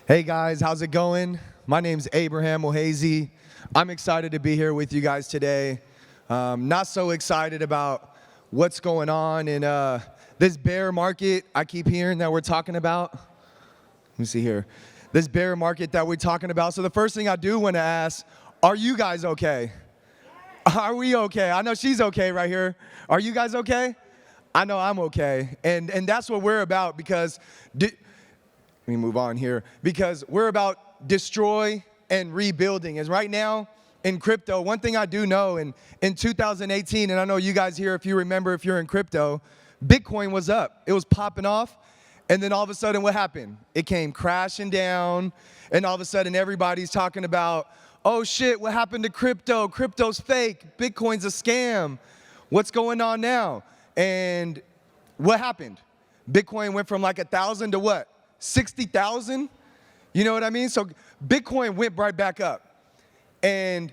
Hey guys, how's it going? My name's Abraham Muheize. I'm excited to be here with you guys today. Not so excited about what's going on in this bear market I keep hearing that we're talking about. Let me see here. This bear market that we're talking about. So the first thing I do want to ask, are you guys okay? Are we okay? I know she's okay right here. Are you guys okay? I know I'm okay. And that's what we're about because let me move on here, because we're about destroy and rebuilding. As right now in crypto, one thing I do know in 2018, and I know you guys here, if you remember, if you're in crypto, Bitcoin was up. It was popping off. And then all of a sudden, what happened? It came crashing down. And all of a sudden, everybody's talking about, oh shit, what happened to crypto? Crypto's fake. Bitcoin's a scam. What's going on now? And what happened? Bitcoin went from like 1,000 to what? 60,000? You know what I mean? So Bitcoin went right back up. And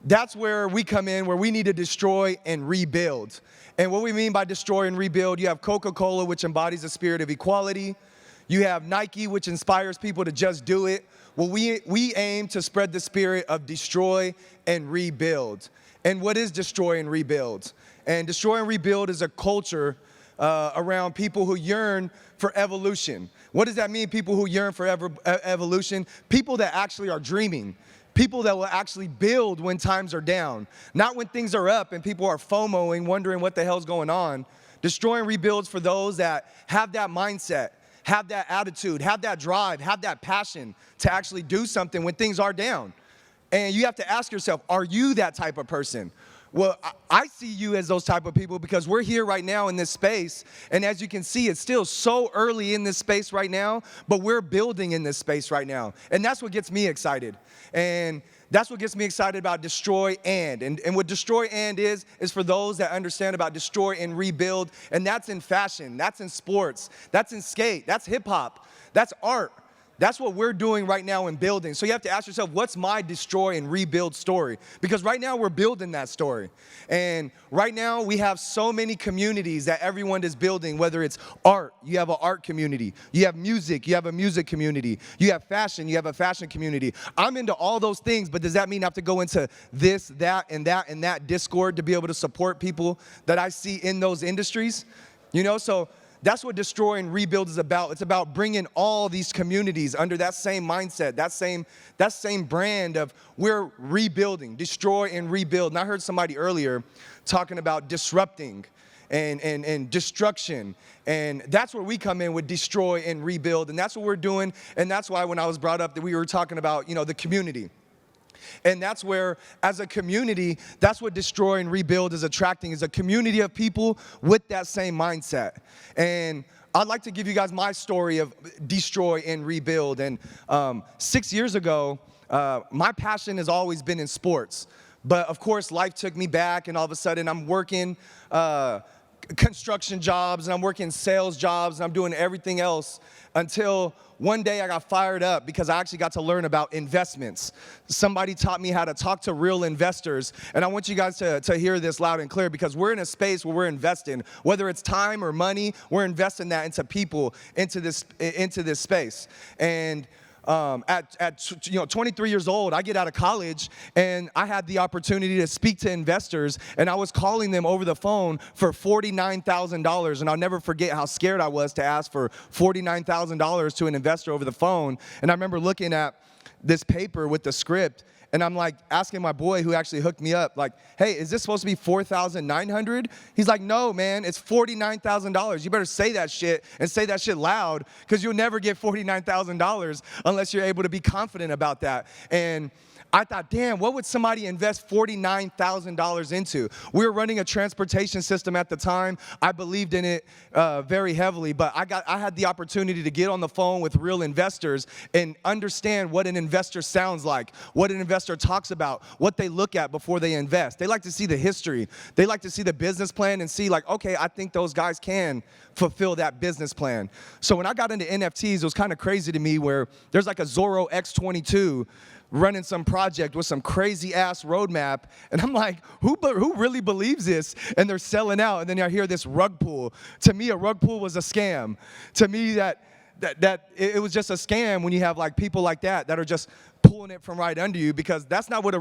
that's where we come in, where we need to destroy and rebuild. And what we mean by destroy and rebuild, you have Coca-Cola, which embodies the spirit of equality. You have Nike, which inspires people to just do it. Well, we aim to spread the spirit of destroy and rebuild. And what is destroy and rebuild? And destroy and rebuild is a culture around people who yearn for evolution. What does that mean, people who yearn for evolution? People that actually are dreaming. People that will actually build when times are down. Not when things are up and people are FOMOing, wondering what the hell's going on. Destroy and rebuilds for those that have that mindset, have that attitude, have that drive, have that passion to actually do something when things are down. And you have to ask yourself, are you that type of person? Well, I see you as those type of people because we're here right now in this space, and as you can see, it's still so early in this space right now, but we're building in this space right now, and that's what gets me excited. And that's what gets me excited about destroy and what destroy and is for those that understand about destroy and rebuild, and that's in fashion, that's in sports, that's in skate, that's hip hop, that's art. That's what we're doing right now in building. So you have to ask yourself, what's my destroy and rebuild story? Because right now we're building that story. And right now we have so many communities that everyone is building, whether it's art, you have an art community. You have music, you have a music community. You have fashion, you have a fashion community. I'm into all those things, but does that mean I have to go into this, that, and that Discord to be able to support people that I see in those industries? You know, so that's what destroy and rebuild is about. It's about bringing all these communities under that same mindset, that same brand of we're rebuilding, destroy and rebuild. And I heard somebody earlier talking about disrupting and destruction. And that's where we come in with destroy and rebuild. And that's what we're doing. And that's why when I was brought up that we were talking about, you know, the community. And that's where, as a community, that's what destroy and rebuild is attracting, is a community of people with that same mindset. And I'd like to give you guys my story of destroy and rebuild. And 6 years ago, my passion has always been in sports. But of course, life took me back, and all of a sudden I'm working construction jobs, and I'm working sales jobs, and I'm doing everything else until one day I got fired up because I actually got to learn about investments. Somebody taught me how to talk to real investors, and I want you guys to hear this loud and clear because we're in a space where we're investing, whether it's time or money, we're investing that into people, into this space. And at 23 years old, I get out of college, and I had the opportunity to speak to investors, and I was calling them over the phone for $49,000, and I'll never forget how scared I was to ask for $49,000 to an investor over the phone. And I remember looking at this paper with the script, and I'm like asking my boy who actually hooked me up, like, hey, is this supposed to be $4,900? He's like, no, man, it's $49,000. You better say that shit and say that shit loud because you'll never get $49,000 unless you're able to be confident about that. And I thought, damn, what would somebody invest $49,000 into? We were running a transportation system at the time. I believed in it very heavily, but I had the opportunity to get on the phone with real investors and understand what an investor sounds like, what an investor talks about, what they look at before they invest. They like to see the history. They like to see the business plan and see like, okay, I think those guys can fulfill that business plan. So when I got into NFTs, it was kind of crazy to me where there's like a Zorro X22 running some project with some crazy ass roadmap, and I'm like, who really believes this? And they're selling out, and then I hear this rug pull. To me, a rug pull was a scam. To me, it was just a scam when you have like people like that are just pulling it from right under you, because that's not what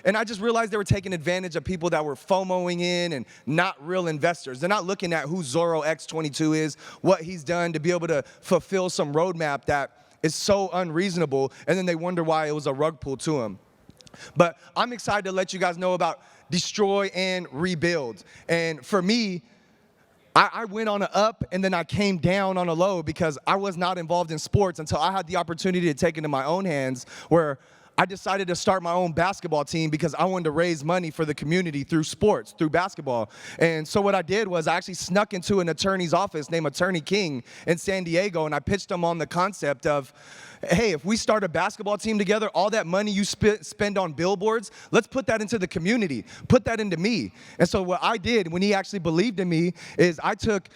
and I just realized they were taking advantage of people that were FOMOing in and not real investors. They're not looking at who Zorro X22 is, what he's done to be able to fulfill some roadmap that is so unreasonable, and then they wonder why it was a rug pull to him. But I'm excited to let you guys know about Destroy and Rebuild. And for me, I went on an up and then I came down on a low, because I was not involved in sports until I had the opportunity to take it into my own hands, where I decided to start my own basketball team because I wanted to raise money for the community through sports, through basketball. And so what I did was I actually snuck into an attorney's office named Attorney King in San Diego, and I pitched him on the concept of, hey, if we start a basketball team together, all that money you spend on billboards, let's put that into the community, put that into me. And so what I did when he actually believed in me is I took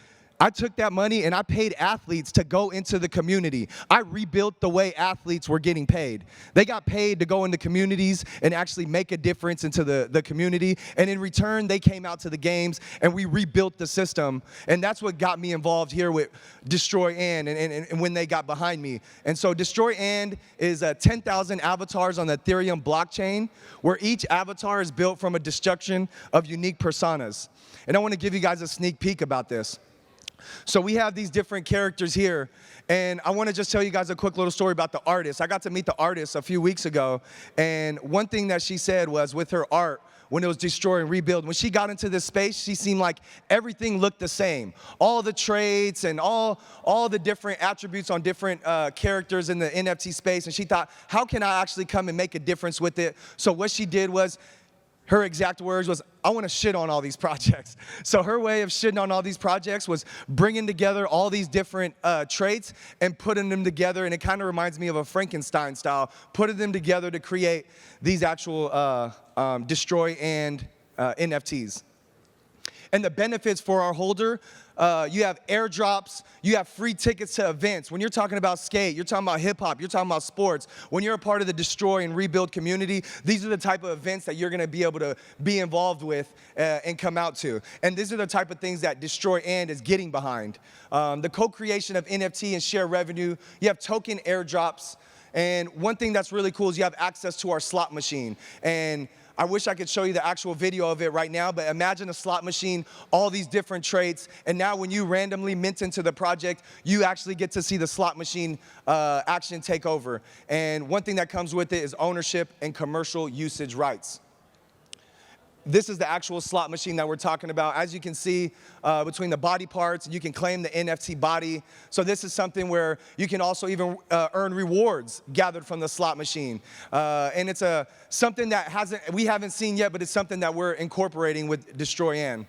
that money and I paid athletes to go into the community. I rebuilt the way athletes were getting paid. They got paid to go into communities and actually make a difference into the community. And in return, they came out to the games and we rebuilt the system. And that's what got me involved here with Destroy and when they got behind me. And so Destroy and is 10,000 avatars on the Ethereum blockchain, where each avatar is built from a destruction of unique personas. And I want to give you guys a sneak peek about this. So we have these different characters here, and I want to just tell you guys a quick little story about the artist. I got to meet the artist a few weeks ago, and one thing that she said was with her art, when it was Destroy and Rebuild, when she got into this space, she seemed like everything looked the same. All the traits and all the different attributes on different characters in the NFT space, and she thought, how can I actually come and make a difference with it? So what she did was, her exact words was, I want to shit on all these projects. So her way of shitting on all these projects was bringing together all these different traits and putting them together, and it kind of reminds me of a Frankenstein style, putting them together to create these actual Destroy and NFTs. And the benefits for our holder, you have airdrops, you have free tickets to events. When you're talking about skate, you're talking about hip hop, you're talking about sports. When you're a part of the Destroy and Rebuild community, these are the type of events that you're gonna be able to be involved with and come out to. And these are the type of things that Destroy and is getting behind. The co-creation of NFT and share revenue, you have token airdrops. And one thing that's really cool is you have access to our slot machine. And I wish I could show you the actual video of it right now, but imagine a slot machine, all these different traits, and now when you randomly mint into the project, you actually get to see the slot machine action take over. And one thing that comes with it is ownership and commercial usage rights. This is the actual slot machine that we're talking about. As you can see, between the body parts, you can claim the NFT body. So this is something where you can also even earn rewards gathered from the slot machine. And it's something that we haven't seen yet, but it's something that we're incorporating with Destroy and.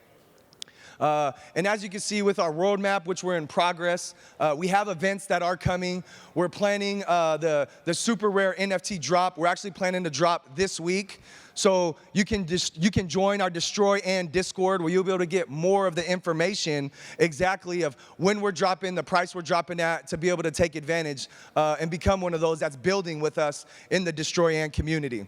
And as you can see with our roadmap, which we're in progress, we have events that are coming. We're planning the super rare NFT drop. We're actually planning to drop this week. So you can join our Destroy and Discord, where you'll be able to get more of the information exactly of when we're dropping, the price we're dropping at, to be able to take advantage and become one of those that's building with us in the Destroy and community.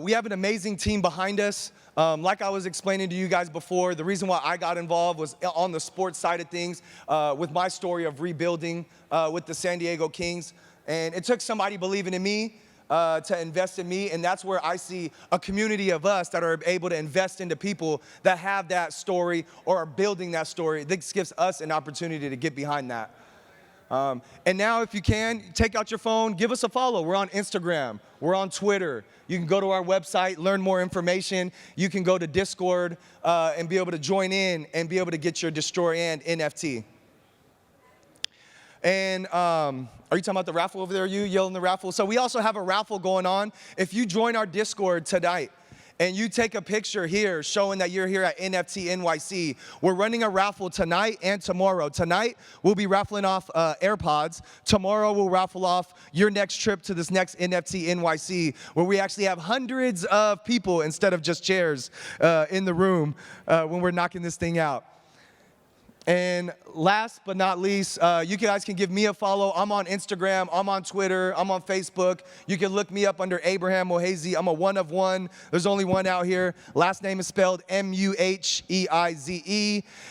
We have an amazing team behind us. Like I was explaining to you guys before, the reason why I got involved was on the sports side of things with my story of rebuilding with the San Diego Kings. And it took somebody believing in me to invest in me, and that's where I see a community of us that are able to invest into people that have that story or are building that story. This gives us an opportunity to get behind that. And now, if you can, take out your phone, give us a follow. We're on Instagram. We're on Twitter. You can go to our website, learn more information. You can go to Discord and be able to join in and be able to get your Destroy and NFT. And are you talking about the raffle over there? Are you yelling the raffle? So we also have a raffle going on. If you join our Discord tonight, and you take a picture here showing that you're here at NFT.NYC, we're running a raffle tonight and tomorrow. Tonight, we'll be raffling off AirPods. Tomorrow, we'll raffle off your next trip to this next NFT.NYC, where we actually have hundreds of people instead of just chairs in the room when we're knocking this thing out. And last but not least, you guys can give me a follow. I'm on Instagram, I'm on Twitter, I'm on Facebook. You can look me up under Abraham Muheize. I'm a one of one. There's only one out here. Last name is spelled Muheize.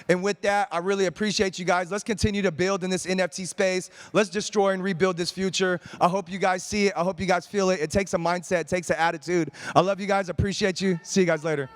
And with that, I really appreciate you guys. Let's continue to build in this NFT space. Let's destroy and rebuild this future. I hope you guys see it. I hope you guys feel it. It takes a mindset. It takes an attitude. I love you guys. Appreciate you. See you guys later.